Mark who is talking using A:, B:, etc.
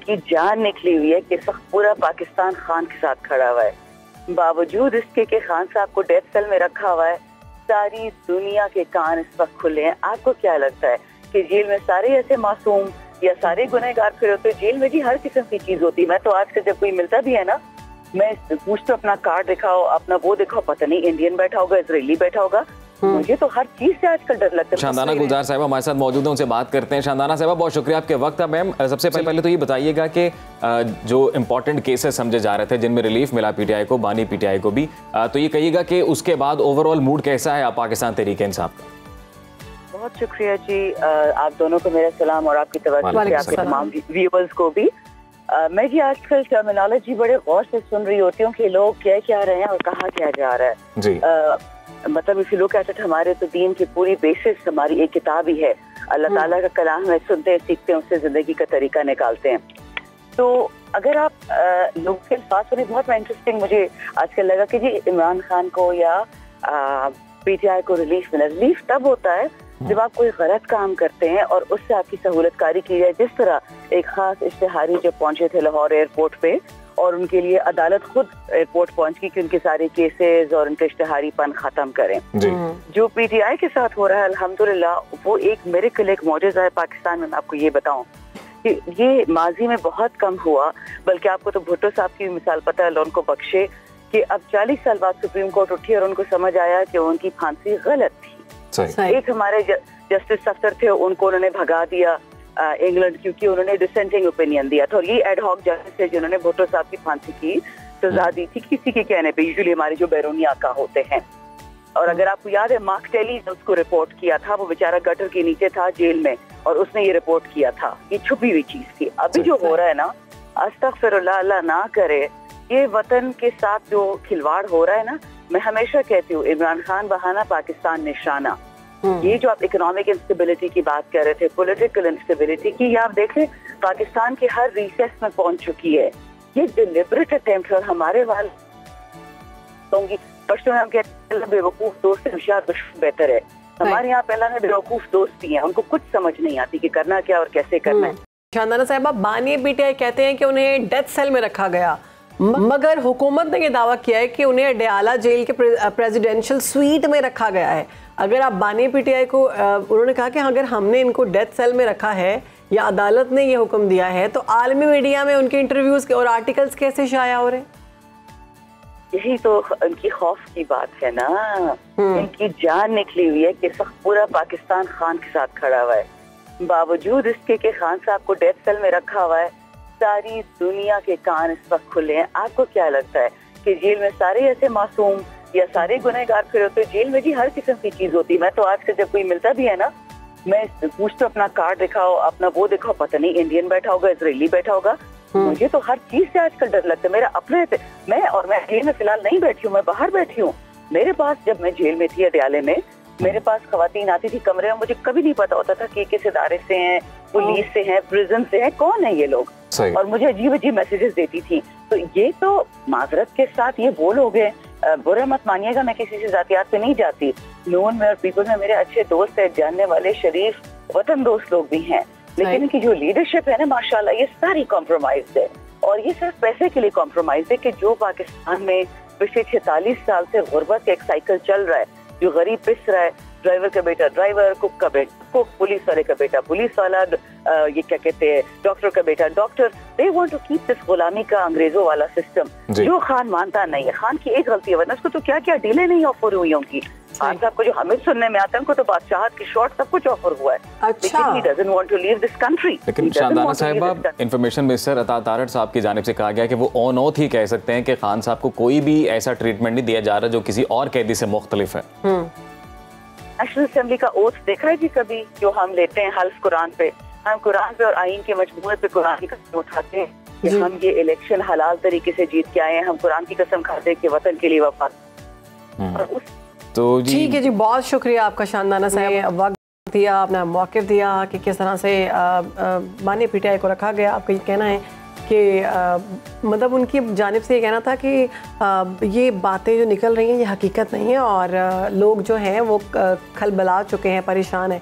A: इनकी जान निकली हुई है कि इस वक्त पूरा पाकिस्तान खान के साथ खड़ा हुआ है। बावजूद इसके कि खान साहब को डेथ सेल में रखा हुआ है, सारी दुनिया के कान इस वक्त खुले हैं। आपको क्या लगता है कि जेल में सारे ऐसे मासूम या सारे गुनहगार फिर होते? जेल में जी हर किस्म की चीज होती है। मैं तो आज जब कोई मिलता भी है ना, मैं पूछता हूँ अपना कार्ड दिखाओ, अपना वो दिखाओ, पता नहीं इंडियन बैठा होगा, इजरायली बैठा होगा। मुझे तो हर चीज से आजकल डर लगता है।
B: शानदाना गुलजार साहिबा हमारे साथ मौजूद हैं, उनसे बात करते हैं। शानदाना साहिबा, बहुत शुक्रिया आपके वक्त का। मैम, सबसे पहले तो ये बताइएगा कि जो इंपॉर्टेंट केसेस समझे जा रहे थे जिनमें रिलीफ मिला पीटीआई को, बानी पीटीआई को भी, तो ये कहिएगा कि उसके बाद ओवरऑल मूड कैसा है पाकिस्तान तहरीक-ए-इंसाफ का?
A: बहुत शुक्रिया जी, आप दोनों को मेरा सलाम और आपकी तवज्जो, आपके तमाम व्यूअर्स को भी। मैं जी आजकल टर्मिनोलॉजी बड़े गौर से सुन रही होती हूँ कि लोग कह क्या रहे हैं और कहा क्या जा रहा है जी। मतलब इसी लोग कहते हैं हमारे तो दीन की पूरी बेसिस हमारी एक किताब ही है, अल्लाह ताला का कलाम है, सुनते हैं, सीखते हैं, उससे जिंदगी का तरीका निकालते हैं। तो अगर आप लोग के अल्फाज सुने, बहुत इंटरेस्टिंग मुझे आजकल लगा कि जी इमरान खान को या पीटीआई को रिलीफ मिला। रिलीफ तब होता है जब आप कोई गलत काम करते हैं और उससे आपकी सहूलतकारी की जाए। जिस तरह एक खास इश्तिहारी जो पहुंचे थे लाहौर एयरपोर्ट पे और उनके लिए अदालत खुद एयरपोर्ट पहुंच गई कि उनके सारे केसेस और उनके इश्तिहारीपन खत्म करें। जो पीटीआई के साथ हो रहा है अल्हम्दुलिल्लाह वो एक मिरेकल, एक मौजज़ा है पाकिस्तान में। मैं आपको ये बताऊं कि ये माजी में बहुत कम हुआ, बल्कि आपको तो भुट्टो साहब की मिसाल पता है, अल्लाह उनको बख्शे, कि अब 40 साल बाद सुप्रीम कोर्ट उठी और उनको समझ आया कि उनकी फांसी गलत थी। एक हमारे जस्टिस सफ्तर थे, उनको उन्होंने भगा दिया इंग्लैंड, क्योंकि उन्होंने डिसेंटिंग ओपिनियन दिया था। और ये एड हॉक जस्टिस थे जिन्होंने भुट्टो साहब की फांसी की सजा दी थी किसी के कहने पे, यूजुअली हमारे जो बैरूनी आका होते हैं। और अगर आपको याद है, मार्क टेली ने उसको रिपोर्ट किया था, वो बेचारा गटर के नीचे था जेल में और उसने ये रिपोर्ट किया था। ये छुपी हुई चीज थी। अभी जो हो रहा है ना, अस्तगफिरुल्लाह, अल्लाह ना करे, ये वतन के साथ जो खिलवाड़ हो रहा है ना, मैं हमेशा कहती हूँ इमरान खान बहाना, पाकिस्तान निशाना। ये जो आप इकोनॉमिक इंस्टेबिलिटी की बात कर रहे थे, पॉलिटिकल इंस्टेबिलिटी की, ये आप देख लें पाकिस्तान के हर रिसेस में पहुंच चुकी है। ये डिलिबरेट अटेम्प्ट है। और हमारे वाले पश्तो में हम कहते हैं बेवकूफ दोस्त से होशियार दुश्मन बेहतर है। हमारे यहाँ पहला में बेवकूफ दोस्त ही है, उनको कुछ समझ नहीं आती कि करना क्या और कैसे करना है।
C: शानदाना साहिबा, बानी पीटीआई कहते हैं कि उन्हें डेथ सेल में रखा गया, मगर हुकूमत ने यह दावा किया है कि उन्हें अडयाला जेल के प्रेसिडेंशियल स्वीट में रखा गया है। अगर आप बानी पीटीआई को, उन्होंने कहा कि अगर हमने इनको डेथ सेल में रखा है या अदालत ने ये हुक्म दिया है, तो आलमी मीडिया में उनके इंटरव्यूज और आर्टिकल्स कैसे शाया हो रहे हैं?
A: यही तो उनकी खौफ की बात है ना। इनकी जान निकली हुई है कि इस वक्त पूरा पाकिस्तान खान के साथ खड़ा हुआ है। बावजूद इसके कि खान साहब को डेथ सेल में रखा हुआ है, सारी दुनिया के कान इस वक्त खुले हैं। आपको क्या लगता है कि जेल में सारे ऐसे मासूम या सारे गुनहगार फिर होते? जेल में जी हर किस्म की चीज होती है। मैं तो आज जब कोई मिलता भी है ना, मैं पूछता हूँ अपना कार्ड दिखाओ, अपना वो दिखाओ, पता नहीं इंडियन बैठा होगा, इजरायली बैठा होगा। मुझे तो हर चीज से आजकल डर लगता है। मेरा अपने मैं जेल में फिलहाल नहीं बैठी हूँ, मैं बाहर बैठी हूँ। मेरे पास जब मैं जेल में थी अडयाले में, मेरे पास खवातीन आती थी कमरे में, मुझे कभी नहीं पता होता था कि किस इदारे से हैं, पुलिस से हैं, प्रिजन से हैं, कौन है ये लोग, और मुझे अजीब अजीब मैसेजेस देती थी। तो ये तो माजरत के साथ ये वो लोग हैं, बुरा मत मानिएगा, मैं किसी से जातियात पे नहीं जाती। नून में और पीपल में मेरे अच्छे दोस्त है, जानने वाले शरीफ वतन दोस्त लोग भी हैं, लेकिन इनकी जो लीडरशिप है ना, माशाल्लाह, ये सारी कॉम्प्रोमाइज है। और ये सिर्फ पैसे के लिए कॉम्प्रोमाइज है कि जो पाकिस्तान में पिछले 46 साल से गुर्बत का एक साइकिल चल रहा है, जो गरीब पिस रहा है, ड्राइवर का बेटा ड्राइवर, कुक का बेटा कुक, पुलिस वाले का बेटा पुलिस वाला, ये क्या कहते हैं, डॉक्टर का बेटा doctor. They want to keep this गुलामी का अंग्रेजों वाला सिस्टम, जो खान मानता नहीं है। खान की एक गलती है, वरना उसको तो क्या क्या डीलें नहीं ऑफर हुई उनकी। खान साहब को जो हमें सुनने में आता है, उनको तो बादशाहत की शॉट सब कुछ ऑफर हुआ है।
C: अच्छा।
A: लेकिन he doesn't want to leave this country.
B: लेकिन शानदाना साहिबा, इंफॉर्मेशन मिनिस्टर अता तारड़ साहब की जानिब से कहा गया कि वो ऑन ऑथ ही कह सकते हैं कि खान साहब को कोई भी ऐसा ट्रीटमेंट नहीं दिया जा रहा जो किसी और कैदी से मुख्तलिफ है।
A: नेशनल असेंबली का ओथ देखा है जी कभी, जो हम लेते हैं हल्फ कुरान पे? हम कुरान पे और आईन के मजमूए पे कुरान की कसम उठाते हैं कि हम ये इलेक्शन हलाल तरीके से जीत के आए हैं। हम कुरान की कसम खाते हैं कि वतन के लिए वफा।
B: तो
C: ठीक है जी, बहुत शुक्रिया आपका शानदाना साहब, वक्त दिया, अपना मौक़िफ़ दिया कि किस तरह से बानी पीटीआई को रखा गया। आपका ये कहना है कि मतलब उनकी जानिब से ये कहना था कि ये बातें जो निकल रही हैं ये हकीकत नहीं है और लोग जो हैं वो खलबला चुके हैं, परेशान हैं।